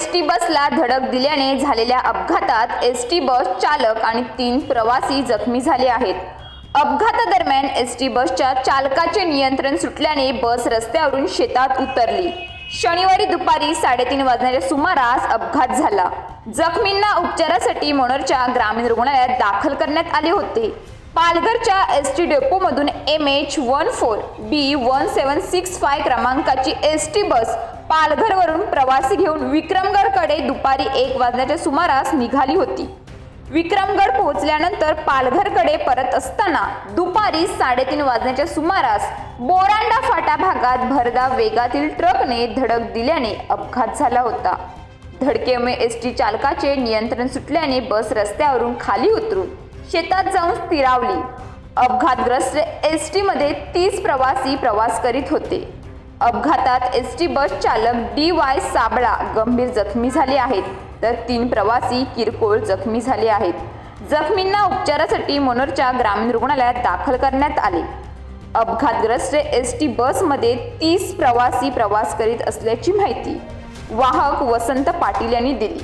ST बसला धडक दिल्याने झालेल्या अपघातात एसटी बस चालक आणि 3 प्रवासी जखमी झाले आहेत। अपघातादरम्यान एसटी बसच्या चालकाचे नियंत्रण सुटल्याने बस रस्त्यावरून शेतात उतरली। शनिवारी दुपारी 3:30 वाजण्याच्या सुमारास अपघात झाला। जखमींना उपचारासाठी मनोरच्या ग्रामीण रुग्णालयात दाखल करण्यात आले होते। पालघरच्या एसटी डेपोमधून MH14B1765 क्रमांकाची एसटी बस पालघरवरून प्रवासी घेऊन विक्रमगडकडे दुपारी 1 वाजण्याच्या सुमारास निघाली होती। विक्रमगड पोहोचल्यानंतर पालघरकडे परत असताना दुपारी 3:30 वाजण्याच्या सुमारास बोरांडा फाटा भागात भरधाव वेगातील ट्रकने धडक दिल्याने अपघात झाला होता। धडकेमुळे एसटी चालकाचे नियंत्रण सुटल्याने बस रस्त्यावरून खाली उतरून शेतात जाऊन स्थिरावली। अपघातग्रस्त एसटी मध्ये 30 प्रवासी प्रवास करीत होते। अपघातात एसटी बस चालक DY साबळा गंभीर जखमी झाले आहेत, तर 3 प्रवासी किरकोळ जखमी झाले आहेत। जखमींना उपचारासाठी मनोरच्या ग्रामीण रुग्णालयात दाखल करण्यात आले। अपघातग्रस्त एसटी बसमध्ये 30 प्रवासी प्रवास करीत असल्याची माहिती वाहक वसंत पाटील यांनी दिली।